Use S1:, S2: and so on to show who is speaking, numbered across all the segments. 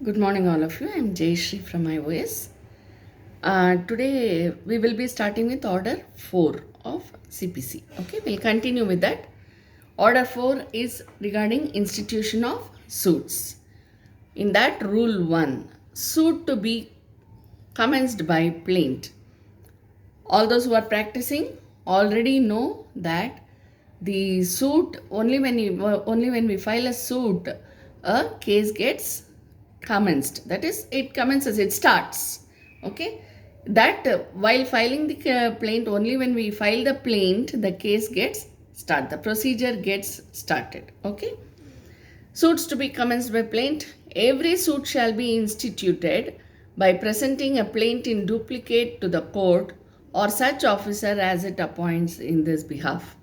S1: Good morning, all of you. I'm Jayashree from iOS. Today we will be starting with Order 4 of CPC. Okay, we'll continue with that. Order 4 is regarding institution of suits. In that, Rule 1, suit to be commenced by plaint. All those who are practicing already know that the suit only when we file a suit, a case gets commenced. That is, it commences, it starts. Okay, that while filing the plaint, only when we file the plaint, the case gets started, the procedure gets started. Okay, suits to be commenced by plaint. Every suit shall be instituted by presenting a plaint in duplicate to the court or such officer as it appoints in this behalf.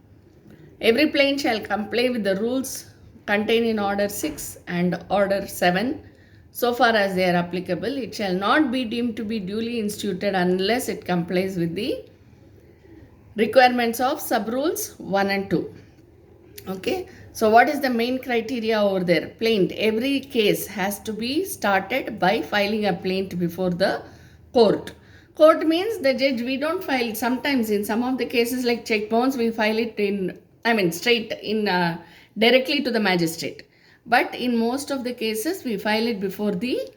S1: Every plaint shall comply with the rules contained in Order 6 and Order 7 so far as they are applicable. It shall not be deemed to be duly instituted unless it complies with the requirements of sub-rules 1 and 2. Okay, so what is the main criteria over there? Plaint. Every case has to be started by filing a plaint before the court. Court means the judge. We don't file. Sometimes in some of the cases like check bounce, we file it straight in directly to the magistrate. But in most of the cases, we file it before the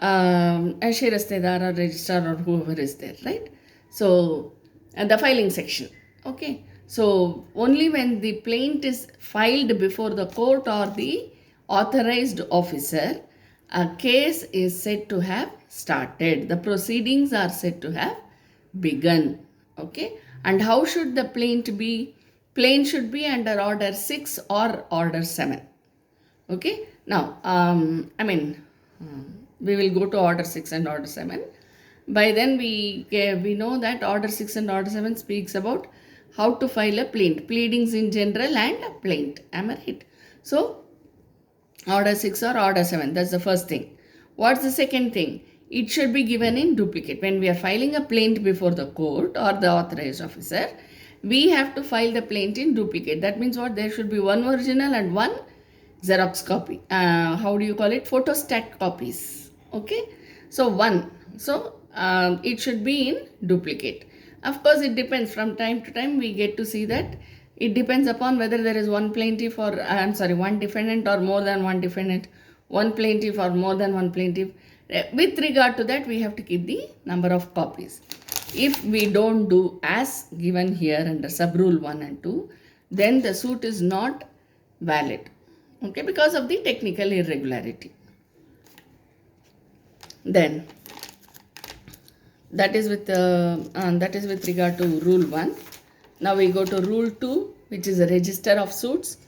S1: Shirastedar or registrar or whoever is there, right? So, the filing section. Okay. So, only when the plaint is filed before the court or the authorized officer, a case is said to have started. The proceedings are said to have begun. Okay. And how should the plaint be? Plaint should be under Order 6 or Order 7. Okay. Now, we will go to Order 6 and Order 7. By then, we know that Order 6 and Order 7 speaks about how to file a plaint, pleadings in general and a plaint. Am I right? So, Order 6 or Order 7, that's the first thing. What's the second thing? It should be given in duplicate. When we are filing a plaint before the court or the authorized officer, we have to file the plaint in duplicate. That means what? There should be one original and one Xerox copy. How do you call it? Photostat copies. Okay. So, one. So, it should be in duplicate. Of course, it depends. From time to time, we get to see that it depends upon whether there is one plaintiff or, one defendant or more than one defendant, one plaintiff or more than one plaintiff. With regard to that, we have to keep the number of copies. If we don't do as given here under sub-rule 1 and 2, then the suit is not valid. Okay, because of the technical irregularity. Then, that is with regard to Rule 1. Now we go to Rule 2, which is a register of suits.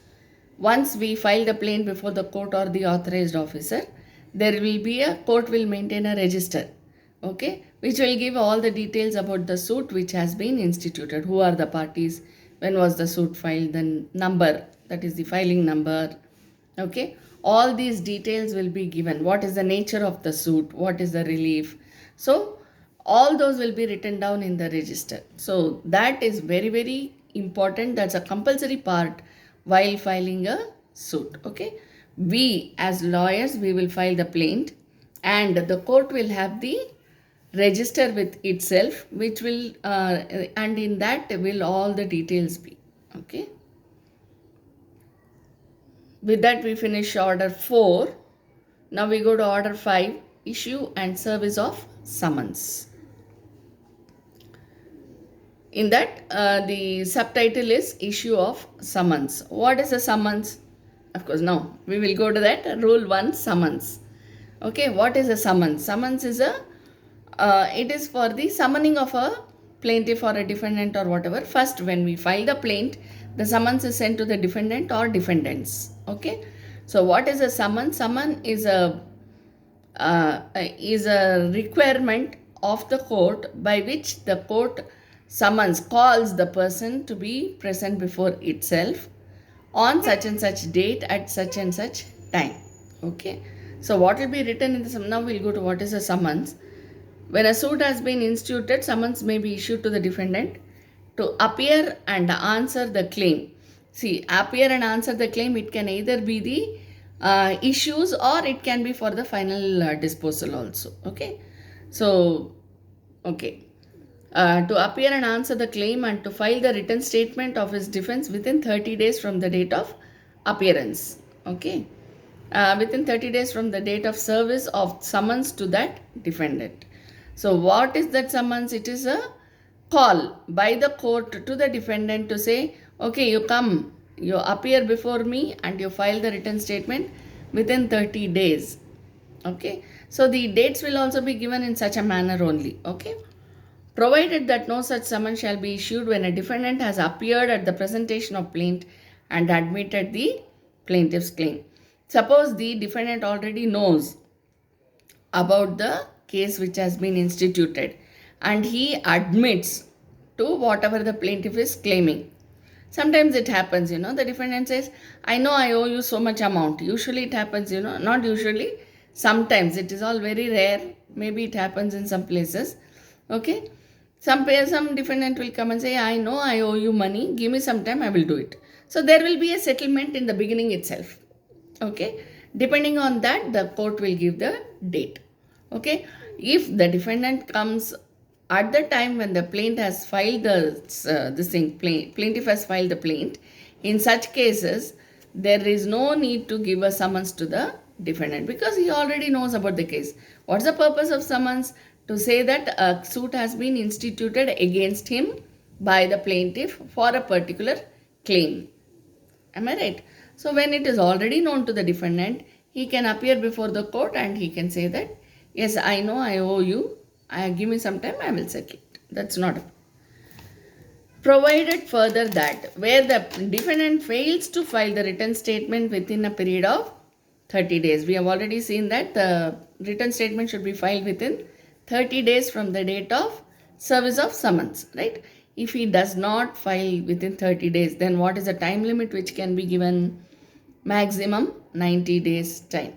S1: Once we file the plaint before the court or the authorized officer, court will maintain a register, okay, which will give all the details about the suit which has been instituted. Who are the parties? When was the suit filed? The number, that is the filing number. Okay, all these details will be given. What is the nature of the suit? What is the relief? So, all those will be written down in the register. So, that is very, very important. That's a compulsory part while filing a suit. Okay, we as lawyers, we will file the plaint and the court will have the register with itself, which will, and in that will all the details be. Okay. With that, we finish Order 4. Now we go to Order 5, issue and service of summons. In that, the subtitle is issue of summons. What is a summons? Of course, now we will go to that. Rule 1, summons. Okay, what is a summons? Summons is it is for the summoning of a plaintiff or a defendant or whatever. First, when we file the plaint, the summons is sent to the defendant or defendants. Okay. So, what is a summons? Summons is a requirement of the court by which the court calls the person to be present before itself on such and such date at such and such time. Okay. So, what will be written in the summons? Now, we'll go to what is a summons. When a suit has been instituted, summons may be issued to the defendant to appear and answer the claim. See, appear and answer the claim, it can either be the issues, or it can be for the final disposal also. Okay. So, okay. To appear and answer the claim and to file the written statement of his defense within 30 days from the date of appearance. Okay. Within 30 days from the date of service of summons to that defendant. So, what is that summons? It is a call by the court to the defendant to say, okay, you come, you appear before me and you file the written statement within 30 days. Okay. So, the dates will also be given in such a manner only. Okay. Provided that no such summons shall be issued when a defendant has appeared at the presentation of plaint and admitted the plaintiff's claim. Suppose the defendant already knows about the case which has been instituted and he admits to whatever the plaintiff is claiming. Sometimes it happens, the defendant says, I know I owe you so much amount. Usually it happens, not usually. Sometimes it is all very rare. Maybe it happens in some places. Okay. Some defendant will come and say, I know I owe you money. Give me some time, I will do it. So there will be a settlement in the beginning itself. Okay. Depending on that, the court will give the date. Okay. If the defendant comes at the time when the plaintiff has filed plaintiff has filed the plaint, in such cases, there is no need to give a summons to the defendant because he already knows about the case. What's the purpose of summons? To say that a suit has been instituted against him by the plaintiff for a particular claim. Am I right? So when it is already known to the defendant, he can appear before the court and he can say that, yes, I know I owe you. Give me some time, I will settle it. That's not a... Provided further that where the defendant fails to file the written statement within a period of 30 days. We have already seen that the written statement should be filed within 30 days from the date of service of summons, right? If he does not file within 30 days, then what is the time limit which can be given? Maximum 90 days time.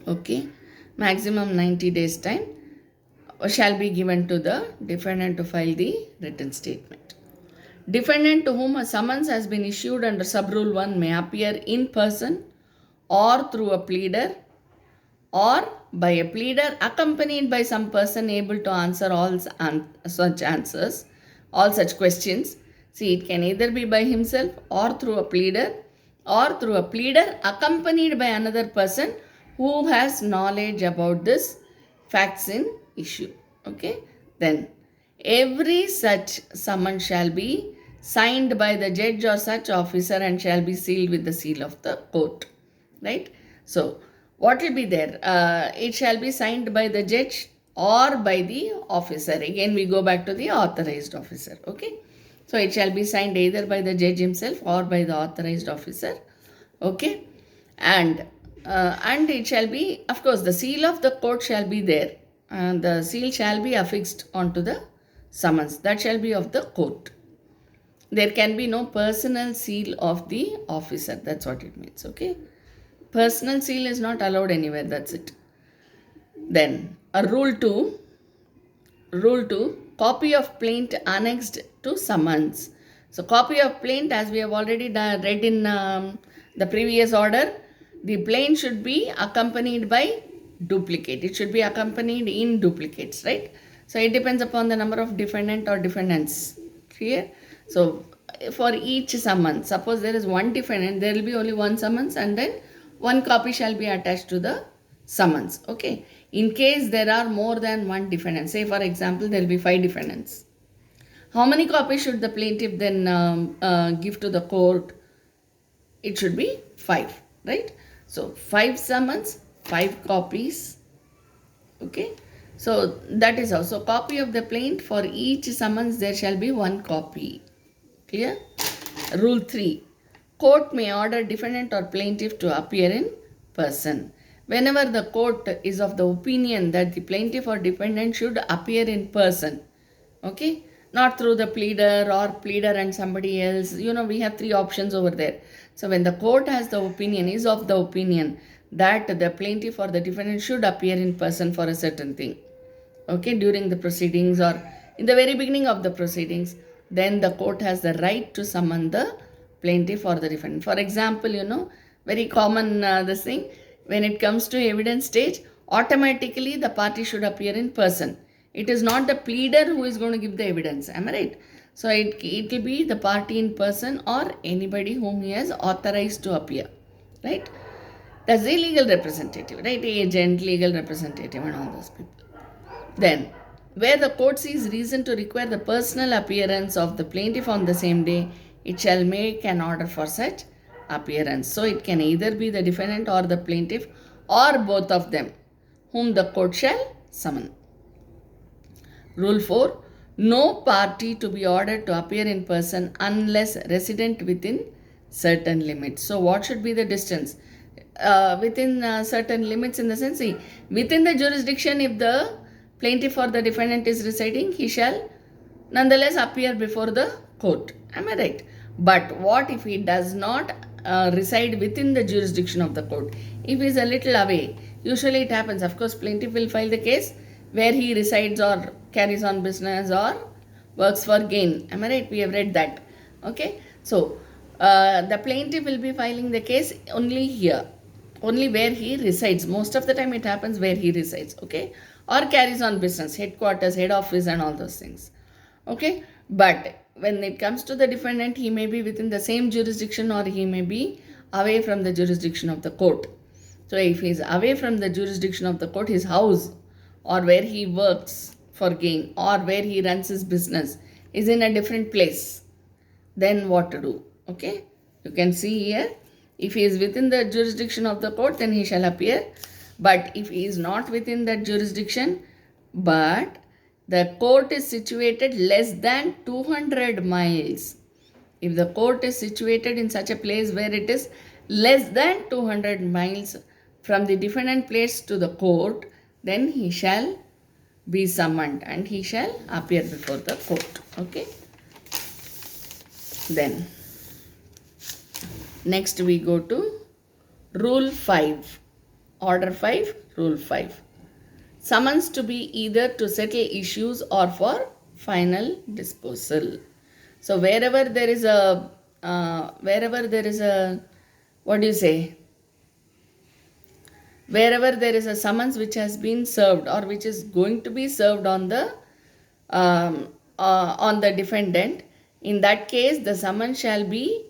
S1: Okay, maximum 90 days time shall be given to the defendant to file the written statement. Defendant to whom a summons has been issued under sub-rule 1 may appear in person or through a pleader or by a pleader accompanied by some person able to answer all such questions. See, it can either be by himself or through a pleader accompanied by another person who has knowledge about this facts in issue. Okay. Then every such summons shall be signed by the judge or such officer and shall be sealed with the seal of the court. Right. So what will be there? It shall be signed by the judge or by the officer. Again, we go back to the authorized officer. Okay. So it shall be signed either by the judge himself or by the authorized officer. Okay. And it shall be, of course, the seal of the court shall be there. And the seal shall be affixed onto the summons. That shall be of the court. There can be no personal seal of the officer. That's what it means. Okay. Personal seal is not allowed anywhere. That's it. Then, Rule 2, copy of plaint annexed to summons. So, copy of plaint, as we have already read in the previous order, the plaint should be accompanied by duplicate. It should be accompanied in duplicates, right? So, it depends upon the number of defendant or defendants. Clear? So, for each summons, suppose there is one defendant, there will be only one summons and then one copy shall be attached to the summons. Okay. In case there are more than one defendant, say for example, there will be 5 defendants. How many copies should the plaintiff then give to the court? It should be 5, right? So 5 summons, 5 copies. Okay. So that is also copy of the plaint. For each summons, there shall be 1 copy. Clear? Rule 3. Court may order defendant or plaintiff to appear in person. Whenever the court is of the opinion that the plaintiff or defendant should appear in person, okay, not through the pleader or pleader and somebody else, we have 3 options over there. So when the court has the opinion, is of the opinion that the plaintiff or the defendant should appear in person for a certain thing, okay, during the proceedings or in the very beginning of the proceedings, then the court has the right to summon the plaintiff or the defendant. For example, very common this thing. When it comes to evidence stage, automatically the party should appear in person. It is not the pleader who is going to give the evidence. Am I right? So it will be the party in person or anybody whom he has authorized to appear. Right? That's the legal representative, right? Agent, legal representative, and all those people. Then, where the court sees reason to require the personal appearance of the plaintiff on the same day, it shall make an order for such appearance. So, it can either be the defendant or the plaintiff or both of them, whom the court shall summon. Rule 4. No party to be ordered to appear in person unless resident within certain limits. So, what should be the distance? Within certain limits, in the sense, within the jurisdiction, if the plaintiff or the defendant is residing, he shall nonetheless appear before the court. Am I right? But what if he does not reside within the jurisdiction of the court? If he is a little away, usually it happens. Of course, plaintiff will file the case where he resides or carries on business or works for gain. Am I right? We have read that. Okay. So, the plaintiff will be filing the case only here, only where he resides. Most of the time it happens where he resides. Okay. Or carries on business, headquarters, head office, and all those things. Okay. But when it comes to the defendant, he may be within the same jurisdiction or he may be away from the jurisdiction of the court. So if he is away from the jurisdiction of the court, his house or where he works for gain or where he runs his business is in a different place, then what to do? Okay. You can see here, if he is within the jurisdiction of the court, then he shall appear. But if he is not within that jurisdiction, but the court is situated less than 200 miles. If the court is situated in such a place where it is less than 200 miles from the defendant place to the court, then he shall be summoned and he shall appear before the court. Okay. Then, next we go to Rule 5. Order 5, Rule 5. Summons to be either to settle issues or for final disposal. So wherever there is a, what do you say? Wherever there is a summons which has been served or which is going to be served on the defendant, in that case the summons shall be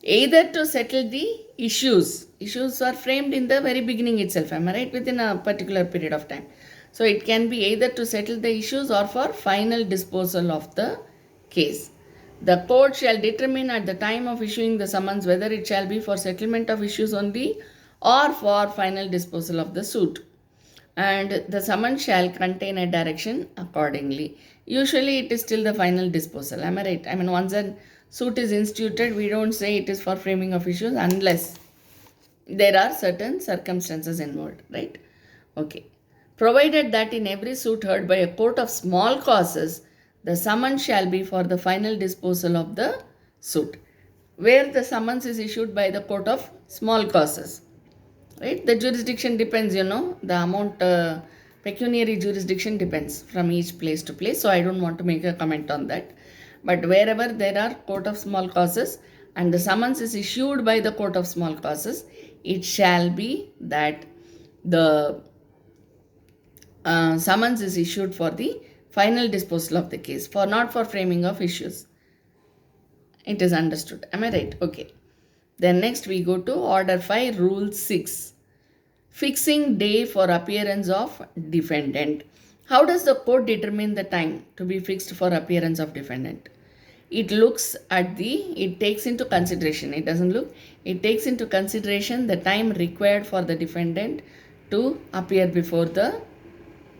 S1: either to settle the issues. Issues are framed in the very beginning itself, am I right? Within a particular period of time. So it can be either to settle the issues or for final disposal of the case. The court shall determine at the time of issuing the summons whether it shall be for settlement of issues only or for final disposal of the suit. And the summons shall contain a direction accordingly. Usually it is still the final disposal, am I right? I mean, once a suit is instituted, we don't say it is for framing of issues unless there are certain circumstances involved, right? Okay. Provided that in every suit heard by a court of small causes, the summons shall be for the final disposal of the suit. Where the summons is issued by the court of small causes, right? The jurisdiction depends, the amount, pecuniary jurisdiction depends from each place to place. So I don't want to make a comment on that. But wherever there are court of small causes and the summons is issued by the court of small causes, it shall be that the summons is issued for the final disposal of the case, for not for framing of issues. It is understood. Am I right? Okay. Then next we go to Order 5, Rule 6. Fixing day for appearance of defendant. How does the court determine the time to be fixed for appearance of defendant? It takes into consideration, it takes into consideration the time required for the defendant to appear before the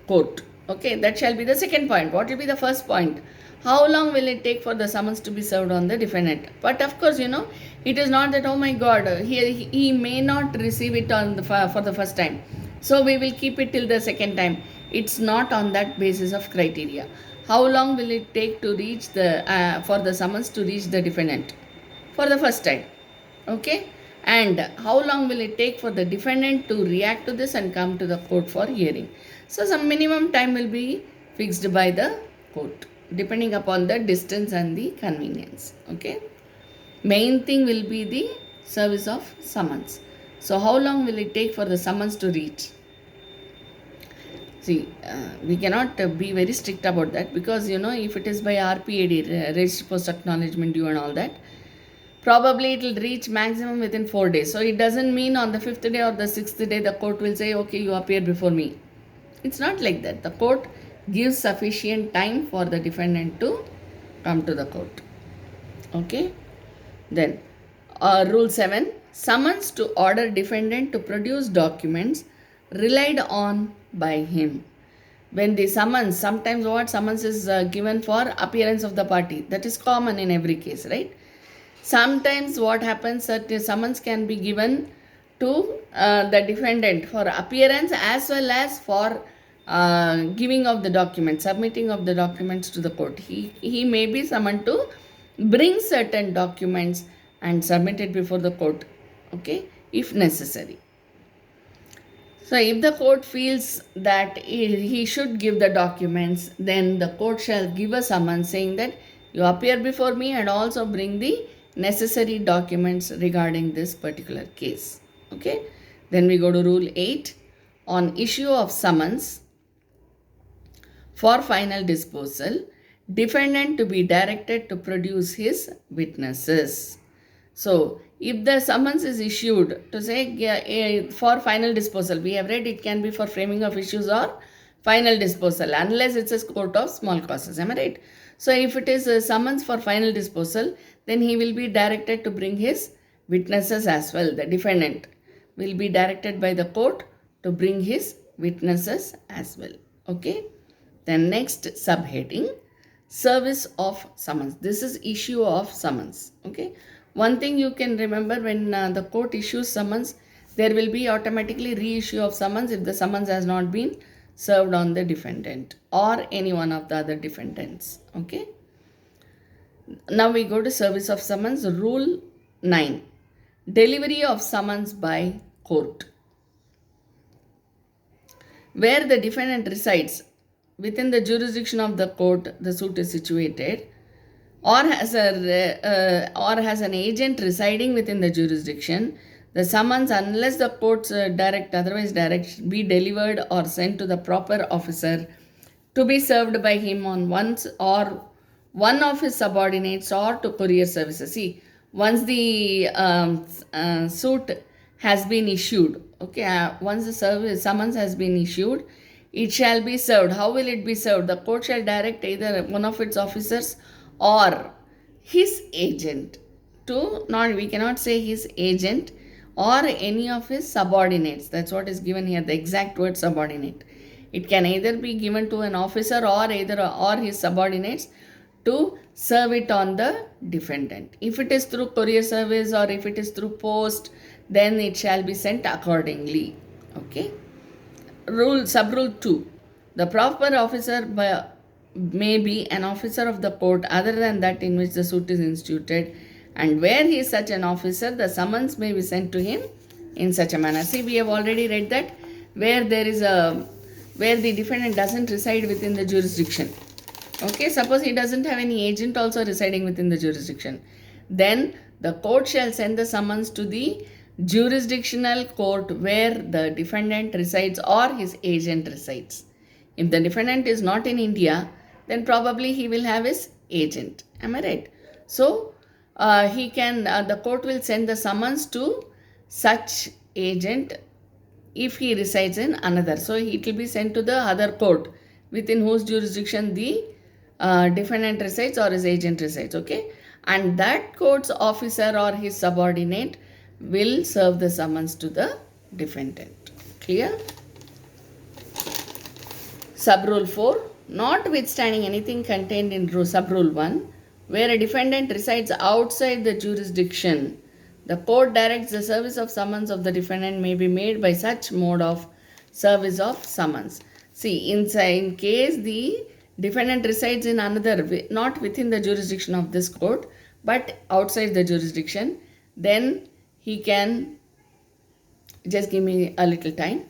S1: court. Okay, that shall be the second point. What will be the first point? How long will it take for the summons to be served on the defendant? But of course, it is not that, oh my God, he may not receive it for the first time, so we will keep it till the second time. It's not on that basis of criteria. How long will it take to reach for the summons to reach the defendant for the first time? Okay. And how long will it take for the defendant to react to this and come to the court for hearing? So some minimum time will be fixed by the court depending upon the distance and the convenience. Okay. Main thing will be the service of summons. So how long will it take for the summons to reach? See, we cannot be very strict about that, because if it is by RPAD, Registered Post Acknowledgement Due and all that, probably it will reach maximum within 4 days. So it doesn't mean on the 5th day or the 6th day the court will say, okay, you appear before me. It's not like that. The court gives sufficient time for the defendant to come to the court. Okay. Then Rule 7, summons to order defendant to produce documents relied on by him. When the summons, sometimes what summons is given for appearance of the party. That is common in every case, right? Sometimes what happens that the summons can be given to the defendant for appearance as well as for giving of the documents, submitting of the documents to the court. He may be summoned to bring certain documents and submit it before the court, okay, if necessary. So if the court feels that he should give the documents, then the court shall give a summons saying that you appear before me and also bring the necessary documents regarding this particular case. Okay. Then we go to Rule 8 on issue of summons for final disposal. Defendant to be directed to produce his witnesses. So, if the summons is issued to say for final disposal, we have read it can be for framing of issues or final disposal, unless it's a court of small causes. Am I right? So, if it is a summons for final disposal, then he will be directed to bring his witnesses as well. The defendant will be directed by the court to bring his witnesses as well. Okay. Then next subheading, service of summons. This is issue of summons. Okay. One thing you can remember, when the court issues summons, there will be automatically reissue of summons if the summons has not been served on the defendant or any one of the other defendants. Okay. Now we go to service of summons. Rule 9. Delivery of summons by court. Where the defendant resides within the jurisdiction of the court the suit is situated, or has an agent residing within the jurisdiction, the summons, unless the courts otherwise direct, be delivered or sent to the proper officer to be served by him on once or one of his subordinates or to courier services. See, once the suit has been issued, okay, once the summons has been issued, it shall be served. How will it be served? The court shall direct either one of its officers or his agent to, we cannot say his agent, or any of his subordinates. That's what is given here, the exact word subordinate. It can either be given to an officer or his subordinates to serve it on the defendant. If it is through courier service or if it is through post, then it shall be sent accordingly. Okay. Subrule 2. The proper officer may be an officer of the court other than that in which the suit is instituted, and where he is such an officer, the summons may be sent to him in such a manner. See, we have already read that where the defendant doesn't reside within the jurisdiction. Okay, suppose he doesn't have any agent also residing within the jurisdiction, then the court shall send the summons to the jurisdictional court where the defendant resides or his agent resides. If the defendant is not in India, then probably he will have his agent. Am I right? So, the court will send the summons to such agent if he resides in another. So, it will be sent to the other court within whose jurisdiction the defendant resides or his agent resides. Okay. And that court's officer or his subordinate will serve the summons to the defendant. Clear? Subrule 4. Notwithstanding anything contained in Subrule 1, where a defendant resides outside the jurisdiction, the court directs the service of summons of the defendant may be made by such mode of service of summons. See, in case the defendant resides in another, not within the jurisdiction of this court, but outside the jurisdiction, then he can, just give me a little time.